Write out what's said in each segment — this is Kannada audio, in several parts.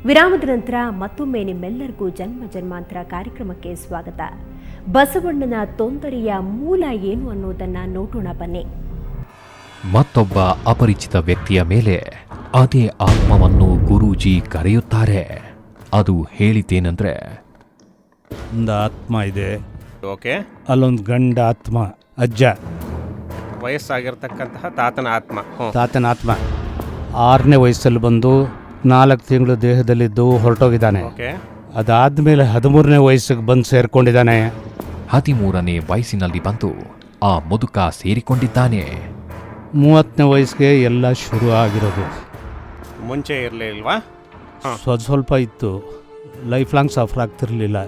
ವಿರಾಮದ ನಂತರ ಮತ್ತೊಮ್ಮೆ ನಿಮ್ಮೆಲ್ಲರಿಗೂ ಜನ್ಮ ಜನ್ಮಾಂತರ ಕಾರ್ಯಕ್ರಮಕ್ಕೆ ಸ್ವಾಗತ. ಬಸವಣ್ಣನ ತೊಂದರೆಯ ಮೂಲ ಏನು ಅನ್ನೋದನ್ನ ನೋಡೋಣ ಬನ್ನಿ. ಮತ್ತೊಬ್ಬ ಅಪರಿಚಿತ ವ್ಯಕ್ತಿಯ ಮೇಲೆ ಅದೇ ಆತ್ಮವನ್ನು ಗುರೂಜಿ ಕರೆಯುತ್ತಾರೆ. ಅದು ಹೇಳಿದ್ದೇನೆಂದ್ರೆ, ಒಂದು ಆತ್ಮ ಇದೆ, ಓಕೆ, ಅಲ್ಲೊಂದು ಗಂಡ ಆತ್ಮ, ಅಜ್ಜ ವಯಸ್ಸಾಗಿರ್ತಕ್ಕಂತಹ ತಾತನ ಆತ್ಮ. ತಾತನ ಆತ್ಮ 6ನೇ ವಯಸ್ಸಲ್ಲಿ ಬಂದು 4 ತಿಂಗಳು ದೇಹದಲ್ಲಿದ್ದು ಹೊರಟೋಗಿದ್ದಾನೆ. ಓಕೆ, ಅದಾದ್ಮೇಲೆ 13ನೇ ವಯಸ್ಸಿಗೆ ಬಂದು ಸೇರ್ಕೊಂಡಿದ್ದಾನೆ. 13ನೇ ವಯಸ್ಸಿನಲ್ಲಿ ಬಂದು ಆ ಮುದುಕ ಸೇರಿಕೊಂಡಿದ್ದಾನೆ. 30ನೇ ವಯಸ್ಸಿಗೆ ಎಲ್ಲ ಶುರು ಆಗಿರೋದು. ಮುಂಚೆ ಇರಲಿಲ್ವಾ? ಸ್ವಲ್ಪ ಇತ್ತು, ಲೈಫ್ ಲಾಂಗ್ ಸಫರ್ ಆಗ್ತಿರ್ಲಿಲ್ಲ.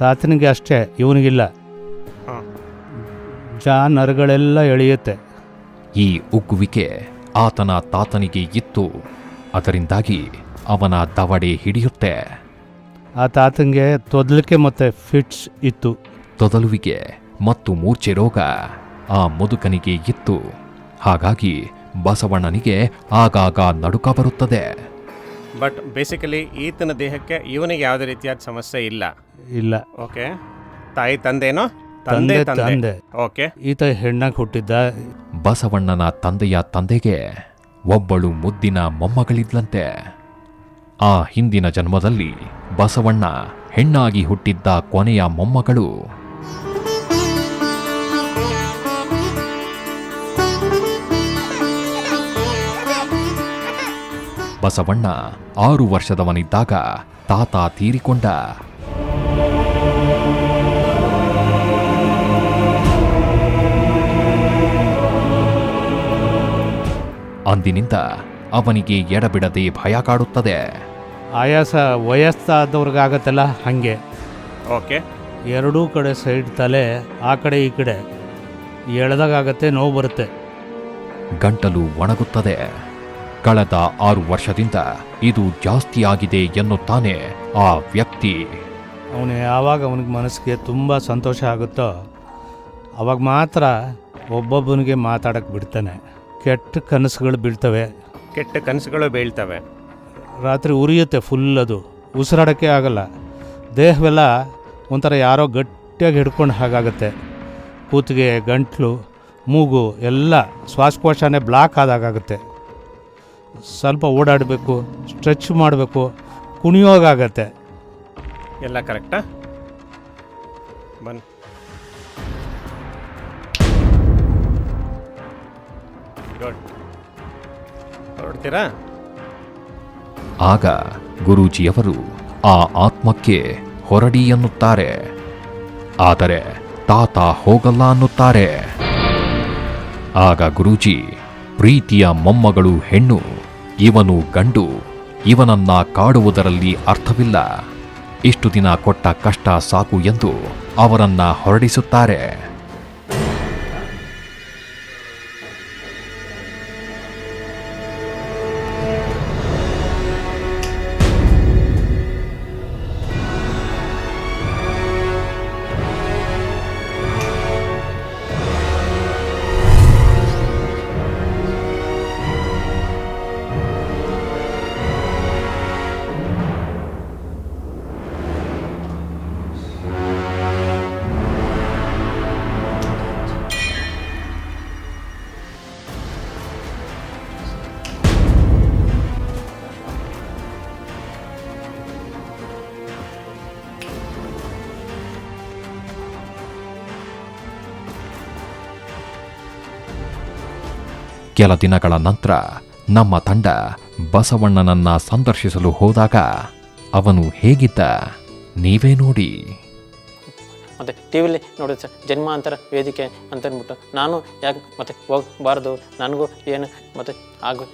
ತಾತನಿಗೆ ಅಷ್ಟೇ, ಇವನಿಗಿಲ್ಲ. ನರಗಳೆಲ್ಲ ಎಳೆಯುತ್ತೆ. ಈ ಉಗ್ಗುವಿಕೆ ಆತನ ತಾತನಿಗೆ ಇತ್ತು. ಅದರಿಂದಾಗಿ ಅವನ ದವಡೆ ಹಿಡಿಯುತ್ತೆ. ಆ ತಾತನಿಗೆ ತೊದಲಿಕೆ ಮತ್ತು ಫಿಟ್ಸ್ ಇತ್ತು. ತೊದಲುವಿಕೆ ಮತ್ತು ಮೂರ್ಛೆ ರೋಗ ಆ ಮುದುಕನಿಗೆ ಇತ್ತು. ಹಾಗಾಗಿ ಬಸವಣ್ಣನಿಗೆ ಆಗಾಗ ನಡುಕ ಬರುತ್ತದೆ. ಬಟ್ ಬೇಸಿಕಲಿ ಈತನ ದೇಹಕ್ಕೆ ಇವನಿಗೆ ಯಾವುದೇ ರೀತಿಯಾದ ಸಮಸ್ಯೆ ಇಲ್ಲ. ಓಕೆ, ತಾಯಿ ತಂದೆನೋ? ತಂದೆ. ಓಕೆ, ಈತ ಹೆಣ್ಣಾಗಿ ಹುಟ್ಟಿದ್ದ. ಬಸವಣ್ಣನ ತಂದೆಯ ತಂದೆಗೆ ಒಬ್ಬಳು ಮುದ್ದಿನ ಮೊಮ್ಮಗಳಿದ್ಲಂತೆ. ಆ ಹಿಂದಿನ ಜನ್ಮದಲ್ಲಿ ಬಸವಣ್ಣ ಹೆಣ್ಣಾಗಿ ಹುಟ್ಟಿದ್ದ ಕೊನೆಯ ಮೊಮ್ಮಗಳು. ಬಸವಣ್ಣ 6 ವರ್ಷದವನಿದ್ದಾಗ ತಾತ ತೀರಿಕೊಂಡ. ಅಂದಿನಿಂದ ಅವನಿಗೆ ಎಡಬಿಡದೆ ಭಯ ಕಾಡುತ್ತದೆ. ಆಯಾಸ ವಯಸ್ಸಾದವ್ರಿಗಾಗತ್ತಲ್ಲ ಹಾಗೆ. ಓಕೆ, ಎರಡೂ ಕಡೆ ಸೈಡ್ ತಲೆ ಆ ಕಡೆ ಈ ಕಡೆ ಎಳೆದಾಗತ್ತೆ, ನೋವು ಬರುತ್ತೆ. ಗಂಟಲು ಒಣಗುತ್ತದೆ. ಕಳೆದ 6 ವರ್ಷದಿಂದ ಇದು ಜಾಸ್ತಿಯಾಗಿದೆ ಎನ್ನುತ್ತಾನೆ ಆ ವ್ಯಕ್ತಿ. ಅವನು ಯಾವಾಗ ಅವನಿಗೆ ಮನಸ್ಸಿಗೆ ತುಂಬ ಸಂತೋಷ ಆಗುತ್ತೋ ಅವಾಗ ಮಾತ್ರ ಒಬ್ಬೊಬ್ಬನಿಗೆ ಮಾತಾಡಕ್ಕೆ ಬಿಡ್ತಾನೆ. ಕೆಟ್ಟ ಕನಸುಗಳು ಬೀಳ್ತವೆ. ರಾತ್ರಿ ಉರಿಯುತ್ತೆ ಫುಲ್. ಅದು ಉಸಿರಾಡೋಕ್ಕೆ ಆಗಲ್ಲ. ದೇಹವೆಲ್ಲ ಒಂಥರ ಯಾರೋ ಗಟ್ಟಿಯಾಗಿ ಹಿಡ್ಕೊಂಡು ಹಾಗಾಗತ್ತೆ. ಕೂತಿಗೆ, ಗಂಟ್ಲು, ಮೂಗು ಎಲ್ಲ ಶ್ವಾಸಕೋಶನೇ ಬ್ಲಾಕ್ ಆದಾಗುತ್ತೆ. ಸ್ವಲ್ಪ ಓಡಾಡಬೇಕು, ಸ್ಟ್ರೆಚ್ ಮಾಡಬೇಕು, ಕುಣಿಯೋಗಾಗತ್ತೆ. ಎಲ್ಲ ಕರೆಕ್ಟಾ? ಬನ್ನಿ. ಹೊರಡ್ತೀರಾ? ಆಗ ಗುರೂಜಿಯವರು ಆ ಆತ್ಮಕ್ಕೆ ಹೊರಡಿ ಎನ್ನುತ್ತಾರೆ. ಆದರೆ ತಾತ ಹೋಗಲ್ಲ ಅನ್ನುತ್ತಾರೆ. ಆಗ ಗುರೂಜಿ, ಪ್ರೀತಿಯ ಮೊಮ್ಮಗಳು ಹೆಣ್ಣು, ಇವನು ಗಂಡು, ಇವನನ್ನ ಕಾಡುವುದರಲ್ಲಿ ಅರ್ಥವಿಲ್ಲ. ಇಷ್ಟು ದಿನ ಕೊಟ್ಟ ಕಷ್ಟ ಸಾಕು ಎಂದು ಅವರನ್ನ ಹೊರಡಿಸುತ್ತಾರೆ. ಕೆಲ ದಿನಗಳ ನಂತರ ನಮ್ಮ ತಂಡ ಬಸವಣ್ಣನನ್ನ ಸಂದರ್ಶಿಸಲು ಹೋದಾಗ ಅವನು ಹೇಗಿದ್ದ ನೀವೇ ನೋಡಿ. ಮತ್ತು ಟಿ ವಿಲಿ ನೋಡಿದೆ ಸರ್, ಜನ್ಮಾಂತರ ವೇದಿಕೆ ಅಂತ ಅಂದ್ಬಿಟ್ಟು ನಾನು ಯಾಕೆ ಮತ್ತೆ ಹೋಗಬಾರ್ದು, ನನಗೂ ಏನು ಮತ್ತು ಆಗು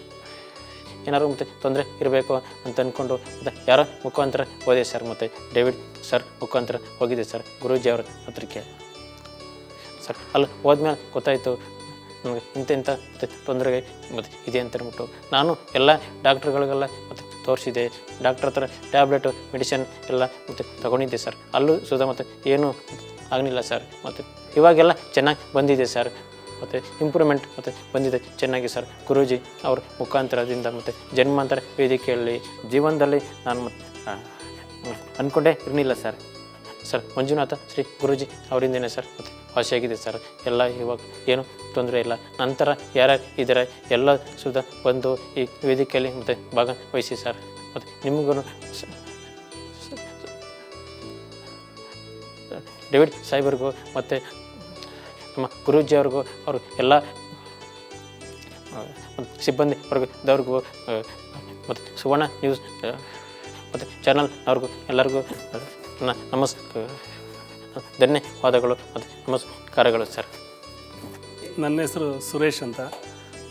ಏನಾದ್ರು ಮತ್ತು ತೊಂದರೆ ಇರಬೇಕು ಅಂತ ಅಂದ್ಕೊಂಡು ಮತ್ತು ಯಾರೋ ಮುಖಾಂತರ ಹೋದೆ ಸರ್. ಮತ್ತು ಡೇವಿಡ್ ಸರ್ ಮುಖಾಂತರ ಹೋಗಿದೆ ಸರ್ ಗುರೂಜಿಯವ್ರ ಹತ್ರಕ್ಕೆ ಸರ್. ಅಲ್ಲಿ ಹೋದ್ಮೇಲೆ ಗೊತ್ತಾಯಿತು ನಮಗೆ ಇಂಥ ತೊಂದರೆ ಮತ್ತು ಇದೆ ಅಂತ ಅಂದ್ಬಿಟ್ಟು ನಾನು ಎಲ್ಲ ಡಾಕ್ಟ್ರುಗಳಿಗೆಲ್ಲ ಮತ್ತು ತೋರಿಸಿದೆ. ಡಾಕ್ಟ್ರ್ ಹತ್ರ ಟ್ಯಾಬ್ಲೆಟು, ಮೆಡಿಸಿನ್ ಎಲ್ಲ ಮತ್ತು ತಗೊಂಡಿದ್ದೆ ಸರ್. ಅಲ್ಲೂ ಸುಧಾ ಮತ್ತು ಏನೂ ಆಗಲಿಲ್ಲ ಸರ್. ಮತ್ತು ಇವಾಗೆಲ್ಲ ಚೆನ್ನಾಗಿ ಬಂದಿದೆ ಸರ್. ಮತ್ತು ಇಂಪ್ರೂವ್ಮೆಂಟ್ ಮತ್ತು ಬಂದಿದೆ ಚೆನ್ನಾಗಿ ಸರ್. ಗುರೂಜಿ ಅವ್ರ ಮುಖಾಂತರದಿಂದ ಮತ್ತು ಜನ್ಮಾಂತರ ವೇದಿಕೆಯಲ್ಲಿ ಜೀವನದಲ್ಲಿ ನಾನು ಅಂದ್ಕೊಂಡೇ ಇರಲಿಲ್ಲ ಸರ್. ಮಂಜುನಾಥ ಶ್ರೀ ಗುರೂಜಿ ಅವರಿಂದನೇ ಸರ್ ಮತ್ತು ವಾಸಿಯಾಗಿದೆ ಸರ್. ಎಲ್ಲ ಇವಾಗ ಏನು ತೊಂದರೆ ಇಲ್ಲ. ನಂತರ ಯಾರ್ಯಾರು ಇದ್ದಾರೆ ಎಲ್ಲ ಸುಧಾ ಬಂದು ಈ ವೇದಿಕೆಯಲ್ಲಿ ಮತ್ತು ಭಾಗವಹಿಸಿ ಸರ್. ಮತ್ತು ನಿಮಗೂ ಡೇವಿಡ್ ಸಾಹೇಬರಿಗೂ ಮತ್ತು ನಮ್ಮ ಗುರೂಜಿ ಅವ್ರಿಗೂ ಅವರು ಎಲ್ಲ ಸಿಬ್ಬಂದಿ ವರ್ಗದವ್ರಿಗೂ ಮತ್ತು ಸುವರ್ಣ ನ್ಯೂಸ್ ಮತ್ತು ಚಾನಲ್ನವ್ರಿಗೂ ಎಲ್ಲರಿಗೂ ಧನ್ಯವಾದಗಳು ಮತ್ತು ನಮಸ್ಕಾರಗಳು ಸರ್. ನನ್ನ ಹೆಸರು ಸುರೇಶ್ ಅಂತ,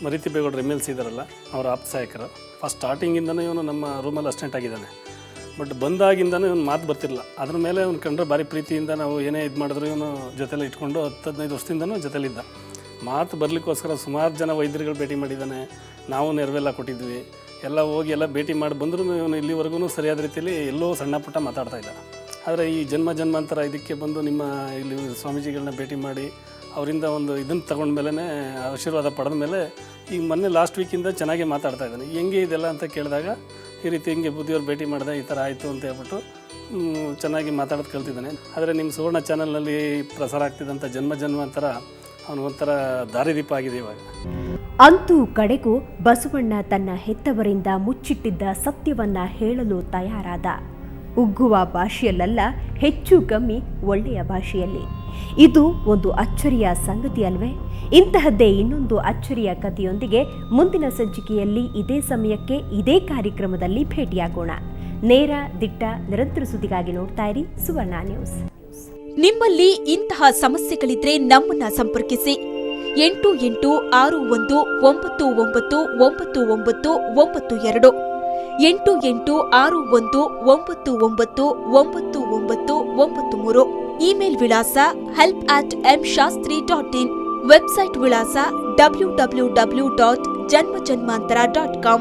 ಮರಿತಿಬೇಗೌಡರು MLC ಇದ್ದಾರಲ್ಲ ಅವರ ಆಪ್ತ ಸಹಾಯಕರು. ಫಸ್ಟ್ ಸ್ಟಾರ್ಟಿಂಗಿಂದನೂ ಇವನು ನಮ್ಮ ರೂಮಲ್ಲಿ ಅಸಿಸ್ಟೆಂಟ್ ಆಗಿದ್ದಾನೆ. ಬಟ್ ಬಂದಾಗಿಂದನೂ ಇವನು ಮಾತು ಬರ್ತಿರಲಿಲ್ಲ. ಅದ್ರ ಮೇಲೆ ಅವ್ನು ಕಂಡ್ರೆ ಭಾರಿ ಪ್ರೀತಿಯಿಂದ ನಾವು ಏನೇ ಇದು ಮಾಡಿದ್ರು ಇವನು ಜೊತೆಲಿ ಇಟ್ಕೊಂಡು 10-15 ವರ್ಷದಿಂದನೂ ಜೊತೆಲಿದ್ದ. ಮಾತು ಬರಲಿಕ್ಕೋಸ್ಕರ ಸುಮಾರು ಜನ ವೈದ್ಯರುಗಳು ಭೇಟಿ ಮಾಡಿದ್ದಾನೆ. ನಾವು ನೆರವೆಲ್ಲ ಕೊಟ್ಟಿದ್ವಿ. ಎಲ್ಲ ಹೋಗಿ ಎಲ್ಲ ಭೇಟಿ ಮಾಡಿ ಬಂದರೂ ಇವನು ಇಲ್ಲಿವರೆಗೂ ಸರಿಯಾದ ರೀತಿಯಲ್ಲಿ ಎಲ್ಲೋ ಸಣ್ಣ ಪುಟ್ಟ ಮಾತಾಡ್ತಾ ಇಲ್ಲ. ಆದರೆ ಈ ಜನ್ಮಾಂತರ ಇದಕ್ಕೆ ಬಂದು ನಿಮ್ಮ ಇಲ್ಲಿ ಸ್ವಾಮೀಜಿಗಳನ್ನ ಭೇಟಿ ಮಾಡಿ ಅವರಿಂದ ಒಂದು ಇದನ್ನು ತಗೊಂಡ್ಮೇಲೆ ಆಶೀರ್ವಾದ ಪಡೆದ ಮೇಲೆ ಈಗ ಮೊನ್ನೆ ಲಾಸ್ಟ್ ವೀಕಿಂದ ಚೆನ್ನಾಗಿ ಮಾತಾಡ್ತಾ ಇದ್ದಾನೆ. ಹೆಂಗೆ ಇದೆಲ್ಲ ಅಂತ ಕೇಳಿದಾಗ ಈ ರೀತಿ ಹಿಂಗೆ ಬುದ್ಧಿಯವ್ರು ಭೇಟಿ ಮಾಡಿದೆ, ಈ ಥರ ಆಯಿತು ಅಂತ ಹೇಳ್ಬಿಟ್ಟು ಚೆನ್ನಾಗಿ ಮಾತಾಡೋದು ಕಲ್ತಿದ್ದಾನೆ. ಆದರೆ ನಿಮ್ಮ ಸುವರ್ಣ ಚಾನಲ್ನಲ್ಲಿ ಪ್ರಸಾರ ಆಗ್ತಿದ್ದಂಥ ಜನ್ಮಾಂತರ ಅವನು ಒಂಥರ ದಾರಿದೀಪ ಆಗಿದೆ ಇವಾಗ. ಅಂತೂ ಕಡೆಗೂ ಬಸವಣ್ಣ ತನ್ನ ಹೆತ್ತವರಿಂದ ಮುಚ್ಚಿಟ್ಟಿದ್ದ ಸತ್ಯವನ್ನ ಹೇಳಲು ತಯಾರಾದ. ಉಗ್ಗುವ ಭಾಷೆಯಲ್ಲ, ಹೆಚ್ಚು ಕಮ್ಮಿ ಒಳ್ಳೆಯ ಭಾಷೆಯಲ್ಲಿ. ಇದು ಒಂದು ಅಚ್ಚರಿಯ ಸಂಗತಿ ಅಲ್ವೇ? ಇಂತಹದ್ದೇ ಇನ್ನೊಂದು ಅಚ್ಚರಿಯ ಕಥೆಯೊಂದಿಗೆ ಮುಂದಿನ ಸಂಚಿಕೆಯಲ್ಲಿ ಇದೇ ಸಮಯಕ್ಕೆ ಇದೇ ಕಾರ್ಯಕ್ರಮದಲ್ಲಿ ಭೇಟಿಯಾಗೋಣ. ನೇರ, ದಿಟ್ಟ, ನಿರಂತರ ಸುದ್ದಿಗಾಗಿ ನೋಡ್ತಾ ಇರಿ ಸುವರ್ಣ ನ್ಯೂಸ್. ನಿಮ್ಮಲ್ಲಿ ಇಂತಹ ಸಮಸ್ಯೆಗಳಿದ್ರೆ ನಮ್ಮನ್ನ ಸಂಪರ್ಕಿಸಿ. 8869999992 8861999993. ಇಮೇಲ್ ವಿಳಾಸ help@mshastri.in. ವೆಬ್ಸೈಟ್ ವಿಳಾಸ www.janmajanmantara.com.